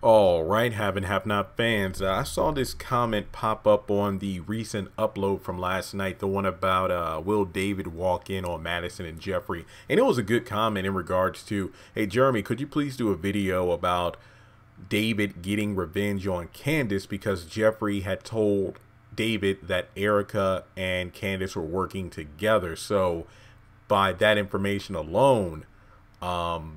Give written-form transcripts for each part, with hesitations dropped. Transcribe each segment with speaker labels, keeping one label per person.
Speaker 1: All right, have and have not fans. I saw this comment pop up on the recent upload from last night, the one about will David walk in on Madison and Jeffrey, and it was a good comment in regards to, hey Jeremy, could you please do a video about David getting revenge on Candace because Jeffrey had told David that Erica and Candace were working together. So by that information alone,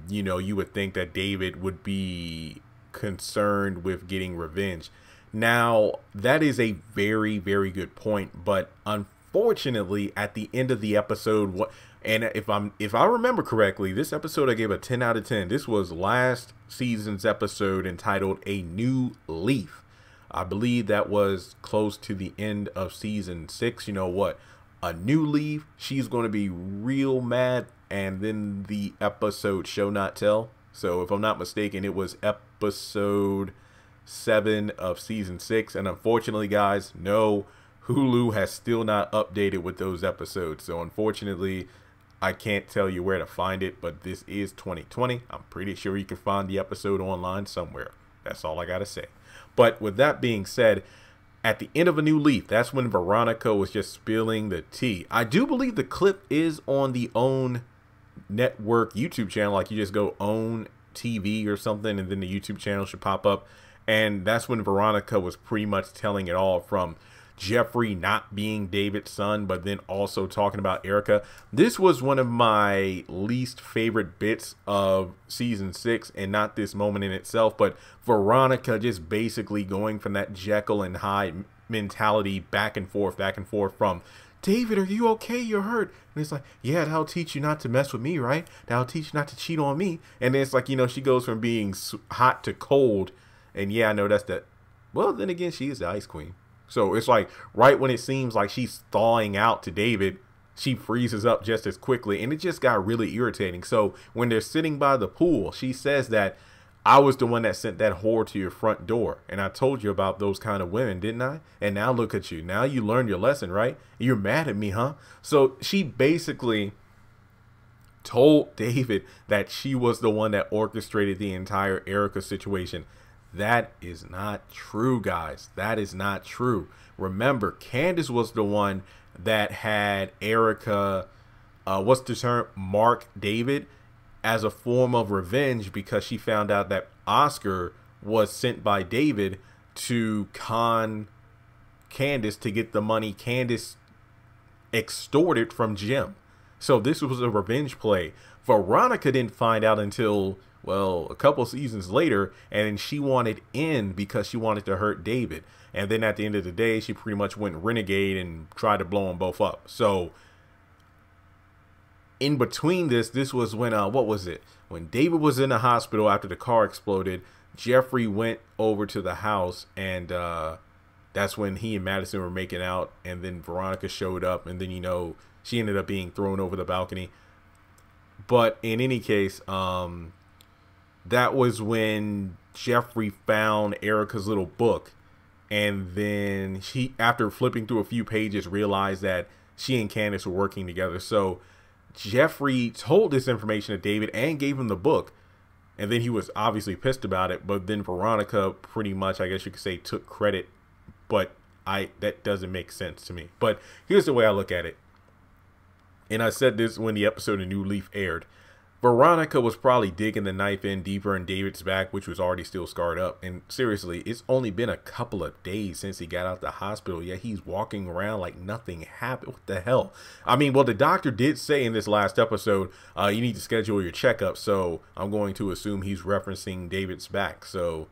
Speaker 1: you would think that David would be concerned with getting revenge. Now, that is a very, very good point, but unfortunately, at the end of the episode, if I remember correctly, this episode I gave a 10 out of 10. This was last season's episode entitled A New Leaf. I believe that was close to the end of season 6. You know what? A new leaf. She's going to be real mad. And then the episode Show Not Tell. So if I'm not mistaken, it was episode 7 of season 6. And unfortunately, guys, no, Hulu has still not updated with those episodes. So unfortunately, I can't tell you where to find it. But this is 2020. I'm pretty sure you can find the episode online somewhere. That's all I got to say. But with that being said, at the end of A New Leaf, that's when Veronica was just spilling the tea. I do believe the clip is on the OWN network YouTube channel. Like, you just go OWN TV or something, and then the YouTube channel should pop up. And that's when Veronica was pretty much telling it all, from Jeffrey not being David's son, but then also talking about Erica. This was one of my least favorite bits of season 6, and not this moment in itself, but Veronica just basically going from that Jekyll and Hyde mentality back and forth from, David, are you okay? You're hurt. And it's like, yeah, that'll teach you not to mess with me, right? That'll teach you not to cheat on me. And then it's like, she goes from being hot to cold. And yeah, I know that's that. Well, then again, she is the Ice Queen. So it's like right when it seems like she's thawing out to David, she freezes up just as quickly. And it just got really irritating. So when they're sitting by the pool, she says that I was the one that sent that whore to your front door. And I told you about those kind of women, didn't I? And now look at you. Now you learned your lesson, right? You're mad at me, huh? So she basically told David that she was the one that orchestrated the entire Erica situation. That is not true, guys. That is not true. Remember, Candace was the one that had Erica, what's the term, mark David as a form of revenge, because she found out that Oscar was sent by David to con Candace to get the money Candace extorted from Jim. So this was a revenge play. Veronica didn't find out until, well, a couple seasons later, and she wanted in because she wanted to hurt David. And then at the end of the day, she pretty much went renegade and tried to blow them both up. So in between this was when, what was it? When David was in the hospital after the car exploded, Jeffrey went over to the house, and that's when he and Madison were making out. And then Veronica showed up, and then, she ended up being thrown over the balcony. But in any case, that was when Jeffrey found Erica's little book. And then she, after flipping through a few pages, realized that she and Candace were working together. So Jeffrey told this information to David and gave him the book. And then he was obviously pissed about it. But then Veronica pretty much, I guess you could say, took credit. But that doesn't make sense to me. But here's the way I look at it. And I said this when the episode of New Leaf aired. Veronica was probably digging the knife in deeper in David's back, which was already still scarred up. And seriously, it's only been a couple of days since he got out the hospital, yet he's walking around like nothing happened. What the hell? I mean, well, the doctor did say in this last episode, you need to schedule your checkup. So I'm going to assume he's referencing David's back. So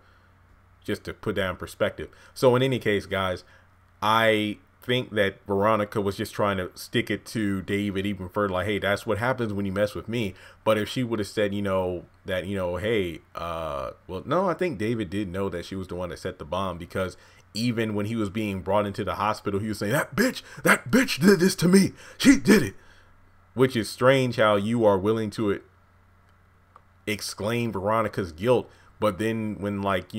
Speaker 1: just to put that in perspective. So in any case, guys, I think that Veronica was just trying to stick it to David even further, like, hey, that's what happens when you mess with me. But if she would have said, that, hey, well, no, I think David did know that she was the one that set the bomb, because even when he was being brought into the hospital, he was saying, that bitch did this to me. She did it. Which is strange how you are willing to exclaim Veronica's guilt, but then when, like,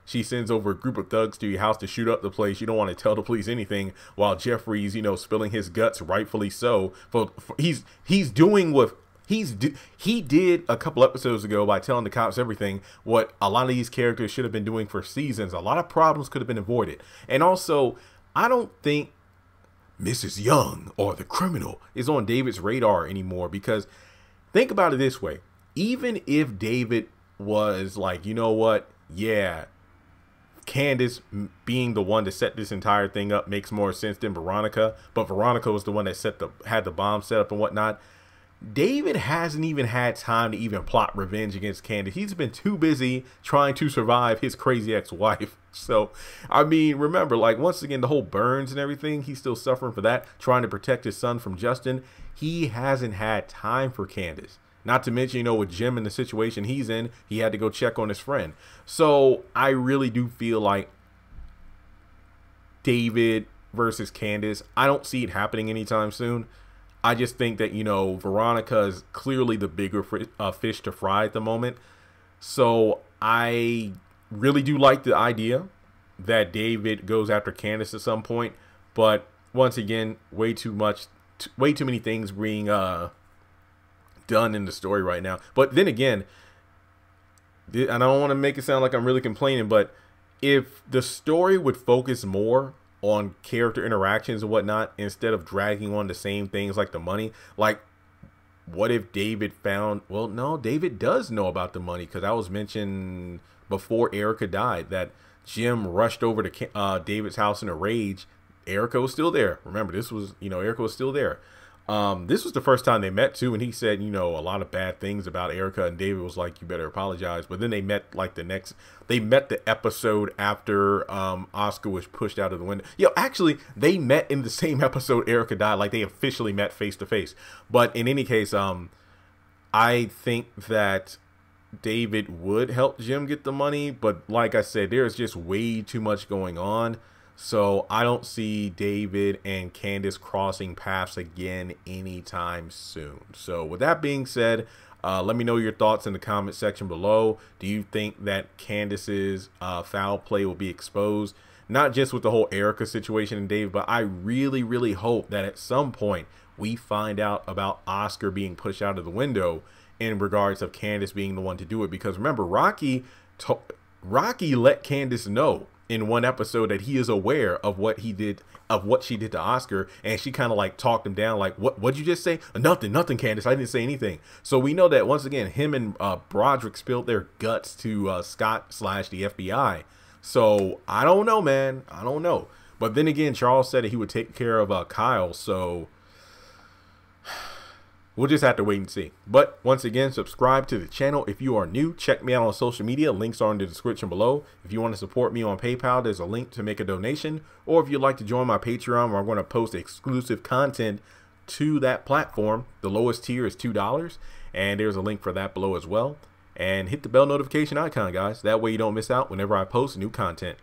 Speaker 1: she sends over a group of thugs to your house to shoot up the place, you don't want to tell the police anything, while Jeffrey's, spilling his guts, rightfully so. For he's doing what He did a couple episodes ago by telling the cops everything, what a lot of these characters should have been doing for seasons. A lot of problems could have been avoided. And also, I don't think Mrs. Young or the criminal is on David's radar anymore, because think about it this way. Even if David was like, you know what? Yeah, Candace being the one to set this entire thing up makes more sense than Veronica, but Veronica was the one that had the bomb set up and whatnot. David hasn't even had time to even plot revenge against Candace. He's been too busy trying to survive his crazy ex-wife. So, I mean, remember, like, once again, the whole burns and everything, he's still suffering for that, trying to protect his son from Justin. He hasn't had time for Candace. Not to mention, you know, with Jim and the situation he's in, he had to go check on his friend. So, I really do feel like David versus Candace, I don't see it happening anytime soon. I just think that, you know, Veronica is clearly the bigger fish to fry at the moment. So I really do like the idea that David goes after Candace at some point. But once again, way too many things being done in the story right now. But then again, and I don't want to make it sound like I'm really complaining, but if the story would focus more on character interactions and whatnot, instead of dragging on the same things like the money, like what if David found, well, no, David does know about the money, because I was mentioned before Erica died that Jim rushed over to David's house in a rage. Erica was still there. Remember, this was, you know, Erica was still there. This was the first time they met too, and he said, you know, a lot of bad things about Erica, and David was like, you better apologize. But then they met like they met the episode after Oscar was pushed out of the window. Actually, they met in the same episode Erica died, like they officially met face to face. But in any case, I think that David would help Jim get the money, but like I said, there's just way too much going on. So I don't see David and Candace crossing paths again anytime soon. So with that being said, let me know your thoughts in the comment section below. Do you think that Candace's foul play will be exposed? Not just with the whole Erica situation and David, but I really, really hope that at some point we find out about Oscar being pushed out of the window in regards of Candace being the one to do it. Because remember, Rocky let Candace know in one episode that he is aware of what she did to Oscar, and she kind of like talked him down, like, what'd you just say? Nothing, Candace, I didn't say anything. So we know that once again, him and Broderick spilled their guts to Scott / the FBI. So I don't know, man, I don't know. But then again, Charles said that he would take care of Kyle, so we'll just have to wait and see. But once again, subscribe to the channel if you are new. Check me out on social media. Links are in the description below. If you want to support me on PayPal, there's a link to make a donation. Or if you'd like to join my Patreon, where I'm going to post exclusive content to that platform, the lowest tier is $2. And there's a link for that below as well. And hit the bell notification icon, guys. That way you don't miss out whenever I post new content.